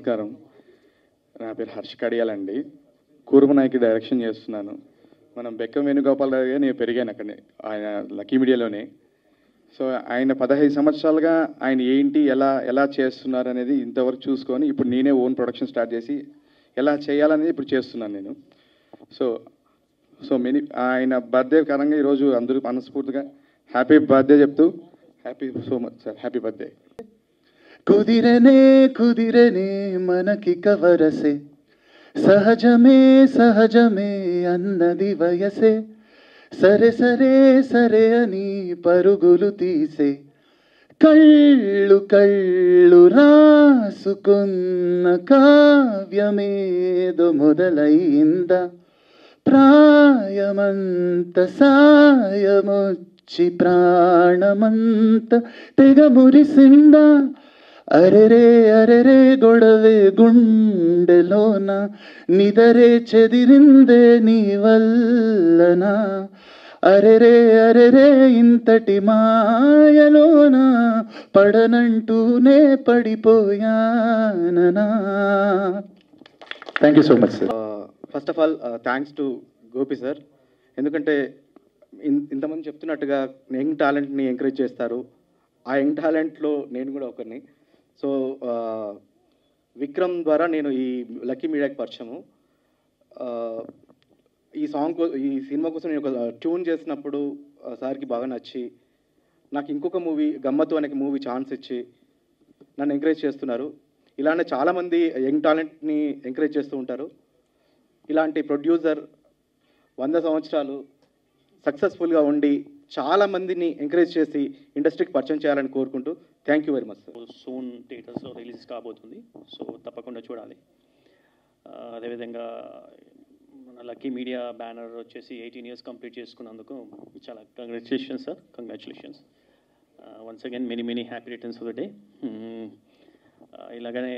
నమస్కారం. నా పేరు హర్ష కడియాలండి. కూర్మనాయకి డైరెక్షన్ చేస్తున్నాను. మనం బెక్కం వేణుగోపాల్ గారు నేను పెరిగాను అక్కడనే, ఆయన లక్కీ మీడియాలోనే. సో ఆయన 15 సంవత్సరాలుగా ఆయన ఏంటి ఎలా చేస్తున్నారు అనేది ఇంతవరకు చూసుకొని ఇప్పుడు నేనే ఓన్ ప్రొడక్షన్ స్టార్ట్ చేసి ఎలా చేయాలనేది ఇప్పుడు చేస్తున్నాను నేను. సో సో ఆయన బర్త్డే కారణంగా ఈరోజు అందరూ మనస్ఫూర్తిగా హ్యాపీ బర్త్డే చెప్తూ happy so much sir, happy birthday. కుదిరనే కుదిరనే మనకి కవరసే, సహజమే సహజమే అన్నది వయసే, సరే సరే సరే అని పరుగులు తీసే, కళ్ళు కళ్ళు రాసుకున్న కావ్యమేదో మొదలైందా, ప్రాయమంత సాయమొచ్చి ప్రాణమంత తెగ మురిసిందా, అరెరే అరెరే గొడవే గుండెలోన, నిదరే చెదిరిందే నీ వల్లనా, అరెరే అరెరే ఇంతటి మాయలోన పడనంటూనే పడిపోయాననా. Thank you so much sir. First of all thanks to Gopi sir. ఎందుకంటే ఇంతమంది చెప్తున్నట్టుగా యంగ్ టాలెంట్ని ఎంకరేజ్ చేస్తారు. ఆ యంగ్ టాలెంట్లో నేను కూడా ఒకరిని. సో విక్రమ్ ద్వారా నేను ఈ లక్కీ మీడియాకి పరిచయము. ఈ సినిమా కోసం నేను ఒక ట్యూన్ చేసినప్పుడు సార్కి బాగా నచ్చి నాకు ఇంకొక మూవీ గమ్మత్తు అనే మూవీ ఛాన్స్ ఇచ్చి నన్ను ఎంకరేజ్ చేస్తున్నారు. ఇలానే చాలామంది యంగ్ టాలెంట్ని ఎంకరేజ్ చేస్తూ ఉంటారు. ఇలాంటి ప్రొడ్యూసర్ 100 సంవత్సరాలు సక్సెస్ఫుల్గా ఉండి చాలామందిని ఎంకరేజ్ చేసి ఇండస్ట్రీకి పరిచయం చేయాలని కోరుకుంటూ thank you very much sir. Soon థియేటర్స్లో రిలీజ్ కాబోతుంది, సో తప్పకుండా చూడాలి. అదేవిధంగా మన లక్కీ మీడియా బ్యానర్ వచ్చేసి 18 years కంప్లీట్ చేసుకున్నందుకు చాలా congratulations sir, congratulations once again. Many happy returns of the day. ఇలాగనే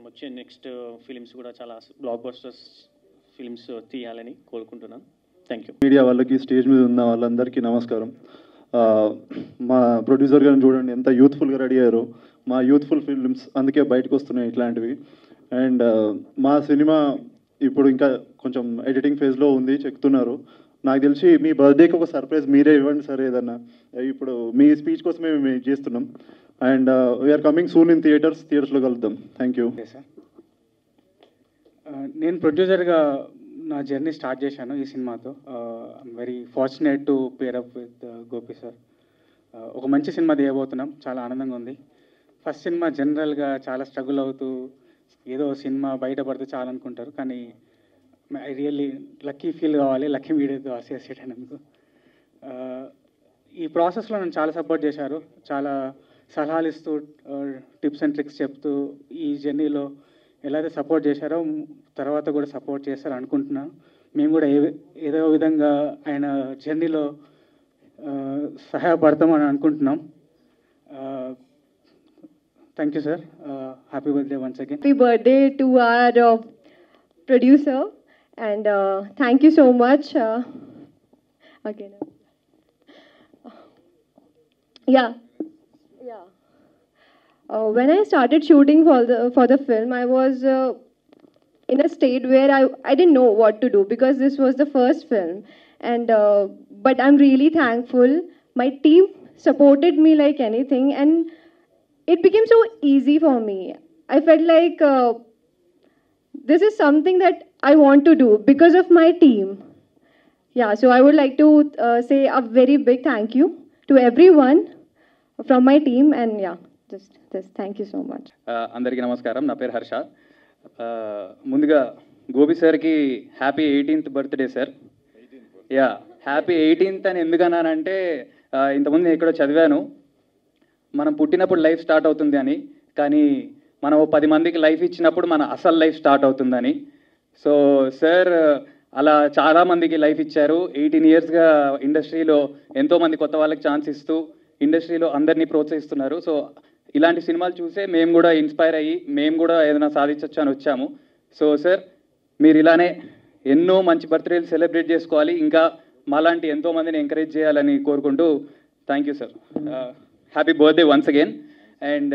వచ్చే నెక్స్ట్ ఫిలిమ్స్ కూడా చాలా బ్లాక్ బస్టర్స్ ఫిలిమ్స్ తీయాలని కోరుకుంటున్నాను. Thank you. మీడియా వాళ్ళకి, స్టేజ్ మీద ఉన్న వాళ్ళందరికీ నమస్కారం. మా ప్రొడ్యూసర్ గారిని చూడండి ఎంత యూత్ఫుల్గా రెడీ అయ్యారో. మా యూత్ఫుల్ ఫిల్మ్స్ అందుకే బయటకు వస్తున్నాయి ఇట్లాంటివి. అండ్ మా సినిమా ఇప్పుడు ఇంకా కొంచెం ఎడిటింగ్ ఫేజ్లో ఉంది, చెప్తున్నారు. నాకు తెలిసి మీ బర్త్డేకి ఒక సర్ప్రైజ్ మీరే ఇవ్వండి సార్ ఏదన్నా. ఇప్పుడు మీ స్పీచ్ కోసమే మేము చేస్తున్నాం. And we're coming soon in థియేటర్స్లో కలుద్దాం. Thank you sir. నేను ప్రొడ్యూసర్గా నా జర్నీ స్టార్ట్ చేశాను ఈ సినిమాతో. I'm very fortunate to pair up with Gopi sir. ఒక మంచి సినిమా తీయబోతున్నాం, చాలా ఆనందంగా ఉంది. ఫస్ట్ సినిమా జనరల్గా చాలా స్ట్రగుల్ అవుతూ ఏదో సినిమా బయటపడితే చాలా అనుకుంటారు, కానీ ఐ రియల్లీ లక్కీ ఫీల్ కావాలి లక్కీ మీడియాతో అసోసియేట్ అయినందుకు. ఈ ప్రాసెస్లో నన్ను చాలా సపోర్ట్ చేశారు, చాలా సలహాలు ఇస్తూ టిప్స్ అండ్ ట్రిక్స్ చెప్తూ ఈ జర్నీలో ఎలా అయితే సపోర్ట్ చేశారో తర్వాత కూడా సపోర్ట్ చేస్తారు అనుకుంటున్నాను. మేము కూడా ఏదో విధంగా ఆయన జర్నీలో సహాయపడతామని అనుకుంటున్నాం. Thank you sir. Happy birthday once again. Happy birthday to our producer and thank you so much. Again. Yeah. When I started shooting for the film, I was in a state where I didn't know what to do because this was the first film, and but I'm really thankful. My team supported me like anything, and it became so easy for me. I felt like this is something that I want to do because of my team. Yeah, so I would like to say a very big thank you to everyone from my team, and yeah, just this. Thank you so much. అందరికీ నమస్కారం. నా పేరు హర్ష. ముందుగా గోపి సార్కి happy 18th birthday sir. Yeah, happy 18th అని ఎందుకన్నానంటే ఇంతకుముందు నేను ఎక్కడో చదివాను, మనం పుట్టినప్పుడు లైఫ్ స్టార్ట్ అవుతుంది అని, కానీ మనం 10 మందికి లైఫ్ ఇచ్చినప్పుడు మన అసలు లైఫ్ స్టార్ట్ అవుతుందని. సో సార్ అలా చాలామందికి లైఫ్ ఇచ్చారు. 18 yearsగా ఇండస్ట్రీలో ఎంతోమంది కొత్త వాళ్ళకి ఛాన్స్ ఇస్తూ ఇండస్ట్రీలో అందరినీ ప్రోత్సహిస్తున్నారు. సో ఇలాంటి సినిమాలు చూసే మేము కూడా ఇన్స్పైర్ అయ్యి మేము కూడా ఏదైనా సాధించవచ్చు అని వచ్చాము. సో సార్ మీరు ఇలానే ఎన్నో మంచి బర్త్డేలు సెలబ్రేట్ చేసుకోవాలి, ఇంకా మాలాంటి ఎంతోమందిని ఎంకరేజ్ చేయాలని కోరుకుంటూ thank you sir. Happy birthday once again. And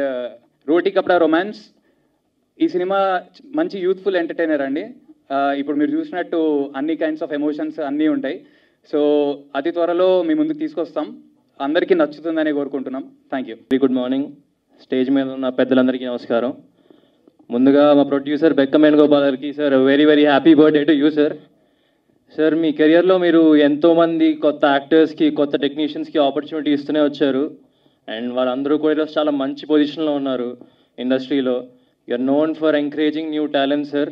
Roti Kapda romance ఈ సినిమా మంచి యూత్ఫుల్ ఎంటర్టైనర్ అండి. ఇప్పుడు మీరు చూసినట్టు అన్ని కైండ్స్ ఆఫ్ ఎమోషన్స్ అన్నీ ఉంటాయి. సో అతి త్వరలో మీ ముందుకు తీసుకొస్తాం. అందరికీ నచ్చుతుందని కోరుకుంటున్నాం. Thank you. Very good morning. Stage మీద ఉన్న పెద్దలందరికీ నమస్కారం. ముందుగా మా ప్రొడ్యూసర్ బెక్కం వేణుగోపాల్ గారికి sir very very happy birthday to you sir. Sir మీ కెరియర్లో మీరు ఎంతోమంది కొత్త యాక్టర్స్కి కొత్త టెక్నీషియన్స్కి ఆపర్చునిటీ ఇస్తూనే వచ్చారు. అండ్ వాళ్ళందరూ కూడా ఈరోజు చాలా మంచి పొజిషన్లో ఉన్నారు ఇండస్ట్రీలో. You're known for encouraging new talent sir.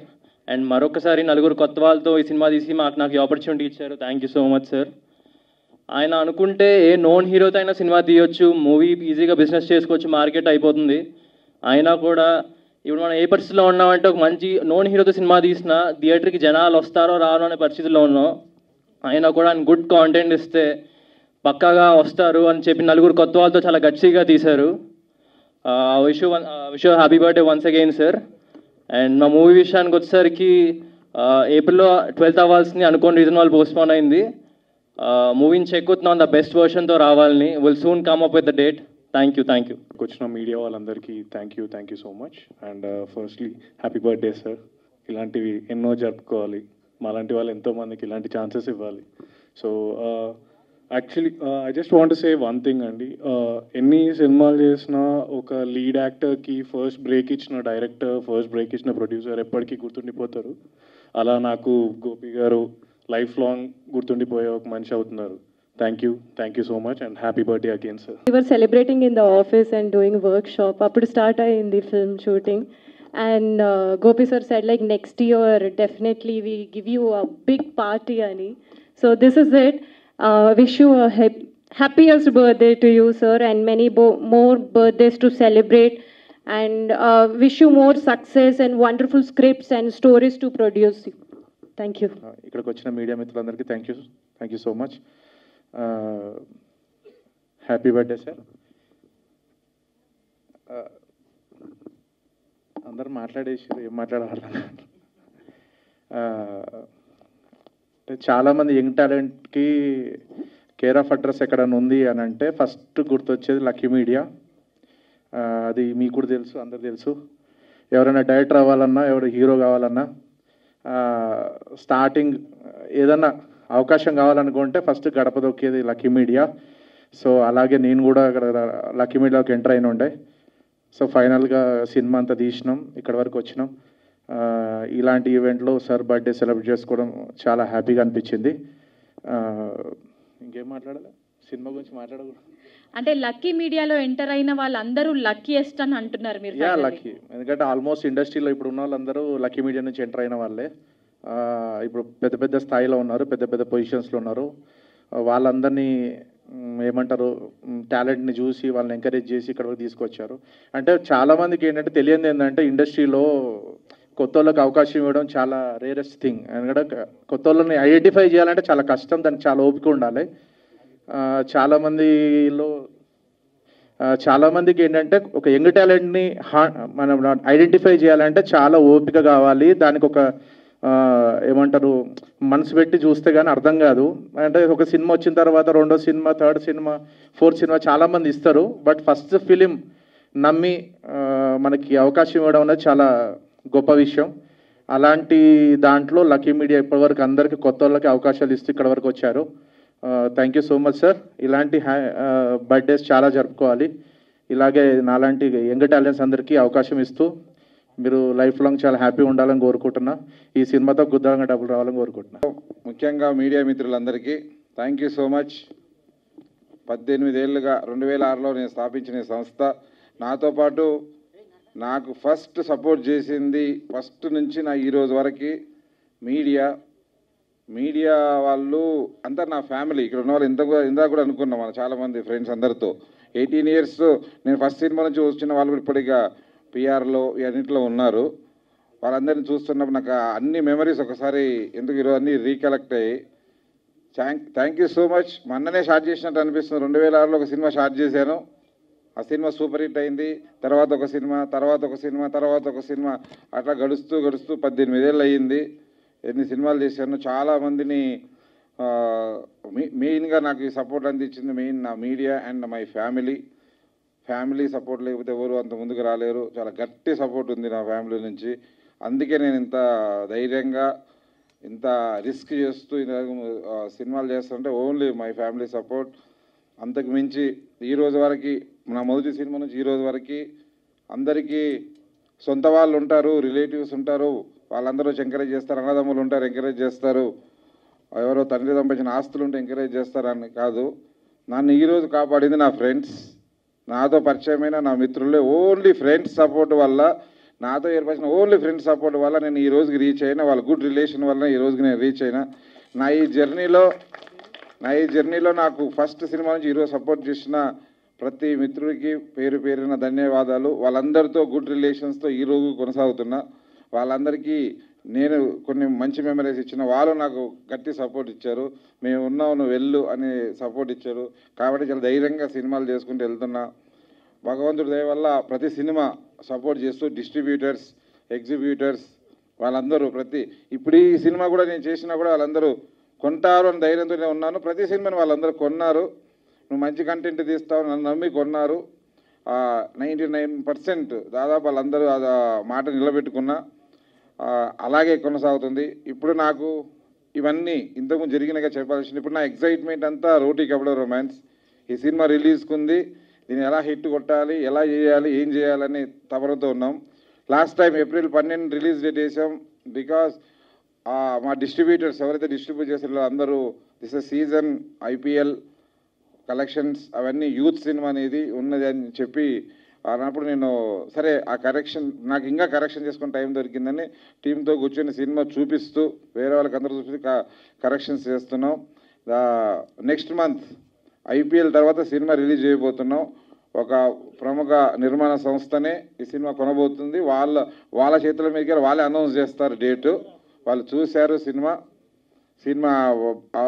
And మరొకసారి నలుగురు కొత్త వాళ్ళతో ఈ సినిమా తీసి నాకు ఈ ఆపర్చునిటీ ఇచ్చారు. Thank you so much sir. ఆయన అనుకుంటే ఏ నోన్ హీరోతో అయినా సినిమా తీయొచ్చు, మూవీ ఈజీగా బిజినెస్ చేసుకోవచ్చు, మార్కెట్ అయిపోతుంది. అయినా కూడా ఇప్పుడు మనం ఏ పరిస్థితిలో ఉన్నామంటే ఒక మంచి నోన్ హీరోతో సినిమా తీసినా థియేటర్కి జనాలు వస్తారో రారో అనే పరిస్థితిలో ఉన్నాం. అయినా కూడా ఆయన గుడ్ కాంటెంట్ ఇస్తే పక్కాగా వస్తారు అని చెప్పి నలుగురు కొత్త వాళ్ళతో చాలా గట్సీగా తీశారు. Wish happy birthday once again sir. And మా మూవీ విషయానికి వచ్చేసరికి ఏప్రిల్లో 12th అవ్వాల్సింది, అనుకోని రీజన్ వాళ్ళు పోస్ట్పోన్ అయింది. మూవీని చెక్ అవుతున్నాం ద బెస్ట్ వర్షన్తో రావాలని. Will soon come up with the date. Thank you. వచ్చిన మీడియా వాళ్ళందరికీ thank you so much. And firstly happy birthday sir. ఇలాంటివి ఎన్నో జరుపుకోవాలి, మాలాంటి వాళ్ళు ఎంతోమందికి ఇలాంటి ఛాన్సెస్ ఇవ్వాలి. So actually I just want say one thing అండి. ఎన్ని సినిమాలు చేసినా ఒక లీడ్ యాక్టర్కి ఫస్ట్ బ్రేక్ ఇచ్చిన డైరెక్టర్, ఫస్ట్ బ్రేక్ ఇచ్చిన ప్రొడ్యూసర్ ఎప్పటికీ గుర్తుండిపోతారు. అలా నాకు గోపి గారు లైఫ్ లాంగ్ గుర్తుండిపోయే ఒక మనిషి అవుతున్నారు. Thank you so much and happy birthday again sir. We were celebrating in the office and doing workshop. Appudu start ayindi film shooting, and Gopi sir said like next year definitely we give you a big party ani. So this is it. Wish you a happiest birthday to you sir, and many more birthdays to celebrate, and wish you more success and wonderful scripts and stories to produce. Thank you. ఇక్కడికి వచ్చిన media మిత్రులందరికీ thank you so much. Happy birthday sir. అందరు మాట్లాడేసారు, ఏం మాట్లాడాలి. చాలామంది young టాలెంట్కి care of address ఎక్కడైనా ఉంది అని అంటే ఫస్ట్ గుర్తొచ్చేది లక్కీ మీడియా. అది మీకు కూడా తెలుసు, అందరు తెలుసు. ఎవరైనా డైరెక్టర్ అవ్వాలన్నా, ఎవరు హీరో కావాలన్నా, స్టార్టింగ్ ఏదన్నా అవకాశం కావాలనుకుంటే ఫస్ట్ గడప దొక్కేది లక్కీ మీడియా. సో అలాగే నేను కూడా అక్కడ లక్కీ మీడియాలోకి ఎంటర్ అయిన ఉండే. సో ఫైనల్గా సినిమా అంతా తీసినాం, ఇక్కడ వరకు వచ్చినాం. ఇలాంటి ఈవెంట్లో సార్ బర్త్డే సెలబ్రేట్ చేసుకోవడం చాలా హ్యాపీగా అనిపించింది. ఇంకేం మాట్లాడాలి, సినిమా గురించి మాట్లాడకూడదు. అంటే లక్కీ మీడియాలో ఎంటర్ అయిన వాళ్ళందరూ లక్కీయెస్ట్ అని అంటున్నారు మీరు? లక్కీ, ఎందుకంటే ఆల్మోస్ట్ ఇండస్ట్రీలో ఇప్పుడు ఉన్న వాళ్ళందరూ లక్కీ మీడియా నుంచి ఎంటర్ అయిన వాళ్ళే. ఇప్పుడు పెద్ద పెద్ద స్థాయిలో ఉన్నారు, పెద్ద పెద్ద పొజిషన్స్లో ఉన్నారు. వాళ్ళందరినీ ఏమంటారు, టాలెంట్ని చూసి వాళ్ళని ఎంకరేజ్ చేసి ఇక్కడ వరకు తీసుకొచ్చారు. అంటే చాలామందికి ఏంటంటే తెలియదు ఏంటంటే ఇండస్ట్రీలో కొత్త వాళ్ళకి అవకాశం ఇవ్వడం చాలా రేరెస్ట్ థింగ్. ఎందుకంటే కొత్త వాళ్ళని ఐడెంటిఫై చేయాలంటే చాలా కష్టం, దానికి చాలా ఓపిక ఉండాలి. చాలామందికి ఏంటంటే ఒక యంగ్ టాలెంట్ని మనం ఐడెంటిఫై చేయాలంటే చాలా ఓపిక కావాలి. దానికి ఒక ఏమంటారు, మనసు పెట్టి చూస్తే కానీ అర్థం కాదు. అంటే ఒక సినిమా వచ్చిన తర్వాత రెండో cinema, third cinema, fourth cinema చాలామంది ఇస్తారు. బట్ ఫస్ట్ ఫిలిం నమ్మి మనకి అవకాశం ఇవ్వడం అనేది చాలా గొప్ప విషయం. అలాంటి దాంట్లో లక్కీ మీడియా ఇప్పటివరకు అందరికీ కొత్త వాళ్ళకి అవకాశాలు ఇస్తూ ఇక్కడ వరకు వచ్చారు. Thank you so much sir. ఇలాంటి బర్త్డేస్ చాలా జరుపుకోవాలి. ఇలాగే నాలాంటి యంగ్ టాలెంట్స్ అందరికీ అవకాశం ఇస్తూ మీరు లైఫ్ లాంగ్ చాలా హ్యాపీ ఉండాలని కోరుకుంటున్నా. ఈ సినిమాతో గుద్దంగా డబ్బులు రావాలని కోరుకుంటున్నా. ముఖ్యంగా మీడియా మిత్రులందరికీ థ్యాంక్ యూ సో మచ్. 18 ఏళ్ళుగా 2006లో నేను స్థాపించిన సంస్థ, నాతో పాటు నాకు ఫస్ట్ సపోర్ట్ చేసింది ఫస్ట్ నుంచి నా ఈరోజు వరకు మీడియా వాళ్ళు అంతా నా ఫ్యామిలీ. ఇక్కడ ఉన్న వాళ్ళు ఇందాక కూడా అనుకున్నాం మనం చాలామంది ఫ్రెండ్స్ అందరితో. 18 ఇయర్స్ నేను ఫస్ట్ సినిమా నుంచి వచ్చిన వాళ్ళు ఇప్పటిగా పిఆర్లో అన్నింటిలో ఉన్నారు. వాళ్ళందరినీ చూస్తున్నప్పుడు నాకు అన్ని మెమరీస్ ఒకసారి ఎందుకు ఈరోజు అన్నీ రీకలెక్ట్ అయ్యి థ్యాంక్ యూ సో మచ్. మొన్ననే స్టార్ట్ చేసినట్టు అనిపిస్తుంది. 2006లో ఒక సినిమా స్టార్ట్ చేశాను. ఆ సినిమా సూపర్ హిట్ అయింది. తర్వాత ఒక సినిమా, తర్వాత ఒక సినిమా, తర్వాత ఒక సినిమా, అట్లా గడుస్తూ 18 ఏళ్ళు అయ్యింది. ఎన్ని సినిమాలు చేశాను. చాలామందిని మెయిన్గా నాకు ఈ సపోర్ట్ అందించింది మెయిన్ నా media and my family support లేకపోతే ఎవరు అంత ముందుకు రాలేరు. చాలా గట్టి సపోర్ట్ ఉంది నా ఫ్యామిలీ నుంచి. అందుకే నేను ఇంత ధైర్యంగా ఇంత రిస్క్ చేస్తూ సినిమాలు చేస్తుంటే ఓన్లీ మై ఫ్యామిలీ సపోర్ట్. అంతకు మించి ఈ రోజు వరకు నా మొదటి సినిమా నుంచి ఈ రోజు వరకు అందరికీ సొంత వాళ్ళు ఉంటారు, రిలేటివ్స్ ఉంటారు, వాళ్ళందరూ వచ్చి ఎంకరేజ్ చేస్తారు. అన్నదమ్ములు ఉంటారు, ఎంకరేజ్ చేస్తారు. ఎవరో తండ్రి సంపాదించిన ఆస్తులు ఉంటే ఎంకరేజ్ చేస్తారని కాదు. నన్ను ఈరోజు కాపాడింది నా ఫ్రెండ్స్, నాతో పరిచయమైన నా మిత్రులే. ఓన్లీ ఫ్రెండ్స్ సపోర్ట్ వల్ల, నాతో ఏర్పరిచిన ఓన్లీ ఫ్రెండ్స్ సపోర్ట్ వల్ల నేను ఈ రోజుకి రీచ్ అయినా. వాళ్ళ గుడ్ రిలేషన్ వల్ల ఈ రోజుకి నేను రీచ్ అయినా. నా ఈ జర్నీలో నాకు ఫస్ట్ సినిమా నుంచి ఈరోజు సపోర్ట్ చేసిన ప్రతి మిత్రుడికి పేరు పేరున ధన్యవాదాలు. వాళ్ళందరితో గుడ్ రిలేషన్స్తో ఈరోజు కొనసాగుతున్నా. వాళ్ళందరికీ నేను కొన్ని మంచి మెమరీస్ ఇచ్చిన, వాళ్ళు నాకు గట్టి సపోర్ట్ ఇచ్చారు. మేము ఉన్నావు, నువ్వు వెళ్ళు అని సపోర్ట్ ఇచ్చారు. కాబట్టి చాలా ధైర్యంగా సినిమాలు చేసుకుంటూ వెళ్తున్నా. భగవంతుడి దయ వల్ల ప్రతి సినిమా సపోర్ట్ చేస్తూ డిస్ట్రిబ్యూటర్స్, ఎగ్జిబ్యూటర్స్ వాళ్ళందరూ ఇప్పుడు ఈ సినిమా కూడా నేను చేసినా కూడా వాళ్ళందరూ కొంటారు అని ధైర్యంతోనే ఉన్నాను. ప్రతి సినిమాని వాళ్ళందరూ కొన్నారు. నువ్వు మంచి కంటెంట్ తీస్తావు నన్ను నమ్మి కొన్నారు. 99% దాదాపు వాళ్ళందరూ ఆ మాట నిలబెట్టుకున్నా. అలాగే కొనసాగుతుంది. ఇప్పుడు నాకు ఇవన్నీ ఇంతకుముందు జరిగినగా చెప్పాల్సింది. ఇప్పుడు నా ఎక్సైట్మెంట్ అంతా రోటీ కపడా రొమాన్స్. ఈ సినిమా రిలీజ్కి ఉంది. దీన్ని ఎలా హిట్ కొట్టాలి, ఎలా చేయాలి, ఏం చేయాలని తపనతో ఉన్నాం. Last time April 12 release date వేసాం. బికాస్ మా డిస్ట్రిబ్యూటర్స్ ఎవరైతే డిస్ట్రిబ్యూట్ చేస్తారో అందరూ దిస్ సీజన్ IPL కలెక్షన్స్ అవన్నీ యూత్ సినిమా అనేది ఉన్నది అని చెప్పి అన్నప్పుడు నేను సరే ఆ నాకు ఇంకా కరెక్షన్ చేసుకుని టైం దొరికిందని టీంతో కూర్చొని సినిమా చూపిస్తూ వేరే వాళ్ళకి అందరూ చూపిస్తూ కరెక్షన్స్ చేస్తున్నాం. నెక్స్ట్ మంత్ IPL తర్వాత సినిమా రిలీజ్ చేయబోతున్నాం. ఒక ప్రముఖ నిర్మాణ సంస్థనే ఈ సినిమా కొనబోతుంది. వాళ్ళ చేతుల మీదకి వాళ్ళే అనౌన్స్ చేస్తారు డేటు. వాళ్ళు చూశారు సినిమా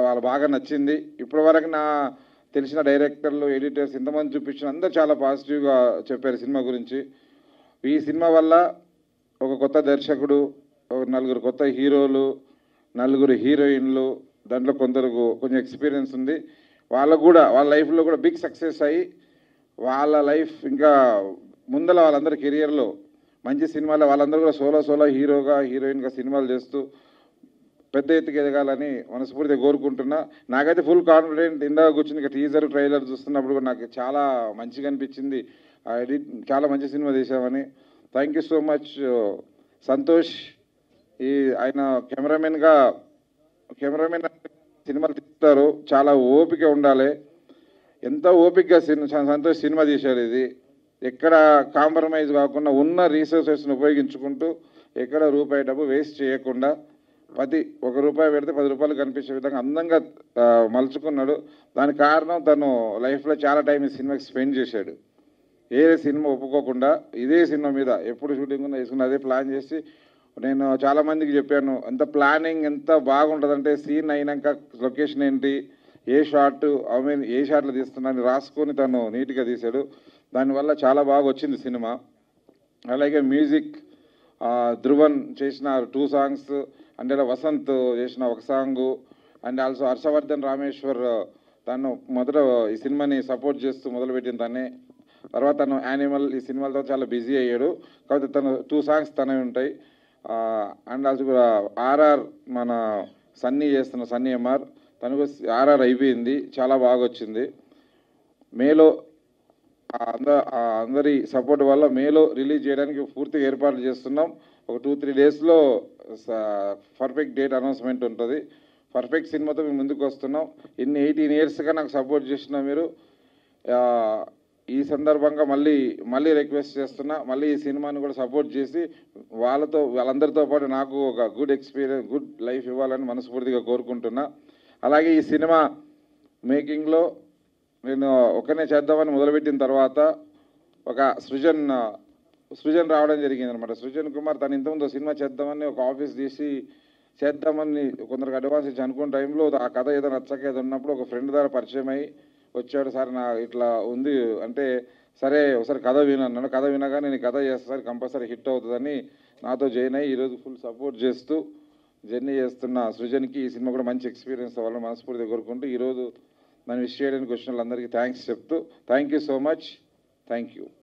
వాళ్ళు బాగా నచ్చింది. ఇప్పటి వరకు నా తెలిసిన డైరెక్టర్లు, ఎడిటర్స్ ఇంతమంది చూపించిన అందరూ చాలా పాజిటివ్గా చెప్పారు సినిమా గురించి. ఈ సినిమా వల్ల ఒక కొత్త దర్శకుడు, ఒక 4 కొత్త హీరోలు, 4 హీరోయిన్లు, దాంట్లో కొంచెం ఎక్స్పీరియన్స్ ఉంది. వాళ్ళకు కూడా వాళ్ళ లైఫ్లో కూడా బిగ్ సక్సెస్ అయ్యి వాళ్ళ లైఫ్ ఇంకా ముందర వాళ్ళందరి కెరియర్లో మంచి సినిమాలు వాళ్ళందరూ కూడా సోలో హీరోగా హీరోయిన్గా సినిమాలు చేస్తూ పెద్ద ఎత్తుకు ఎదగాలని మనస్ఫూర్తిగా కోరుకుంటున్నా. నాకైతే ఫుల్ కాన్ఫిడెంట్. ఇందాక కూర్చుని టీజర్ ట్రైలర్ చూస్తున్నప్పుడు కూడా నాకు చాలా మంచిగా అనిపించింది. చాలా మంచి సినిమా తీసామని. Thank you so much Santosh. ఆయన కెమెరామెన్ సినిమాలు తీస్తారు, చాలా ఓపిక ఉండాలి. ఎంత ఓపికగా సంతోష్ సినిమా తీశారు. ఇది ఎక్కడ కాంప్రమైజ్ కాకుండా ఉన్న రీసోర్సెస్ని ఉపయోగించుకుంటూ ఎక్కడ రూపాయి డబ్బు వేస్ట్ చేయకుండా 1 రూపాయి పెడితే 10 రూపాయలు కనిపించే విధంగా అందంగా మలుచుకున్నాడు. దానికి కారణం తను లైఫ్లో చాలా టైం ఈ సినిమాకి స్పెండ్ చేశాడు. ఏ సినిమా ఒప్పుకోకుండా ఇదే సినిమా మీద ఎప్పుడు షూటింగ్ ఉందో వేసుకుని అదే ప్లాన్ చేసి నేను చాలామందికి చెప్పాను. ఎంత ప్లానింగ్ ఎంత బాగుంటుందంటే సీన్ అయినాక లొకేషన్ ఏంటి, ఏ షాట్లు తీస్తున్నాను రాసుకొని తను నీట్గా తీశాడు. దానివల్ల చాలా బాగా వచ్చింది సినిమా. అలాగే మ్యూజిక్ ధ్రువన్ చేసిన 2 సాంగ్స్, అంటే వసంత్ చేసిన 1 song, and also Harshavardhan Rameshwar తను మొదట ఈ సినిమాని సపోర్ట్ చేస్తూ మొదలుపెట్టిన తనే. తర్వాత తను యానిమల్ ఈ సినిమాలతో చాలా బిజీ అయ్యాడు. కాబట్టి తను 2 సాంగ్స్ తనవి ఉంటాయి. అండ్ ఆల్సో RR మన సన్నీ చేస్తున్న సన్నీ MR తనకు RR అయిపోయింది, చాలా బాగా వచ్చింది. మేలో అందరి సపోర్ట్ వల్ల మేలో రిలీజ్ చేయడానికి పూర్తిగా ఏర్పాట్లు చేస్తున్నాం. ఒక 2-3 డేస్లో పర్ఫెక్ట్ డేట్ అనౌన్స్మెంట్ ఉంటుంది. పర్ఫెక్ట్ సినిమాతో మేము ముందుకు వస్తున్నాం. 18 ఇయర్స్గా నాకు సపోర్ట్ చేసిన మీరు ఈ సందర్భంగా మళ్ళీ రిక్వెస్ట్ చేస్తున్నా, మళ్ళీ ఈ సినిమాని కూడా సపోర్ట్ చేసి వాళ్ళందరితో పాటు నాకు ఒక గుడ్ ఎక్స్పీరియన్స్, గుడ్ లైఫ్ ఇవ్వాలని మనస్ఫూర్తిగా కోరుకుంటున్నా. అలాగే ఈ సినిమా మేకింగ్లో నేను ఒకనే చేద్దామని మొదలుపెట్టిన తర్వాత ఒక సృజన్ రావడం జరిగింది అనమాట. సృజన్ కుమార్ తను ఇంతకుముందు సినిమా చేద్దామని ఒక ఆఫీస్ తీసి చేద్దామని కొందరికి అడ్వాన్స్ ఇచ్చి అనుకున్న టైంలో ఆ కథ ఏదో నచ్చక ఏదో ఉన్నప్పుడు ఒక ఫ్రెండ్ ద్వారా పరిచయం అయ్యి వచ్చాడు. సార్ నా ఇట్లా ఉంది అంటే సరే ఒకసారి కథ వినన్నాను. కథ వినగా నేను కథ చేస్తాను కంపల్సరీ హిట్ అవుతుందని నాతో జాయిన్ అయ్యి ఈరోజు ఫుల్ సపోర్ట్ చేస్తూ జర్నీ చేస్తున్న సృజన్కి ఈ సినిమా కూడా మంచి ఎక్స్పీరియన్స్ అవ్వాలని మనస్ఫూర్తిగా కోరుకుంటూ ఈరోజు నన్ను విష్ చేయడానికి వచ్చిన వాళ్ళందరికీ థ్యాంక్స్ చెప్తూ thank you so much. Thank you.